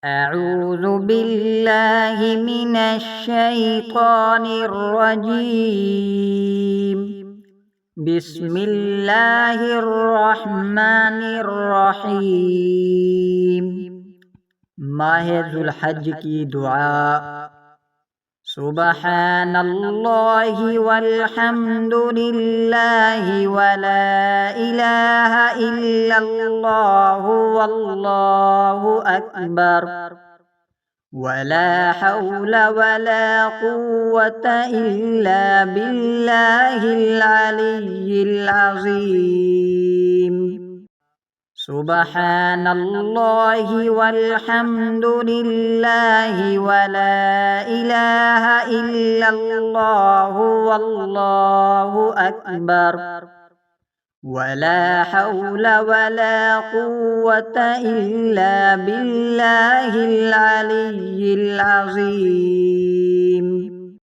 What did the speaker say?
أعوذ بالله من الشيطان الرجيم. بسم الله الرحمن الرحيم. माह जुल्हज की दुआ। सुबहानल्लाहि वल्हम्दुलिल्लाहि वला इलाहा इल्लल्लाहु वल्लाहु अकबर वला हौला वला कुव्वता इल्ला बिल्लाहिल अलिय्यिल अज़ीम। सुबहानल्लाहि वल्हम्दुलिल्लाहि वला इलाहा इल्लल्लाहु वल्लाहु अकबर वला हौला वला कुव्वता इल्ला बिल्लाहिल अलिय्यिल अज़ीम।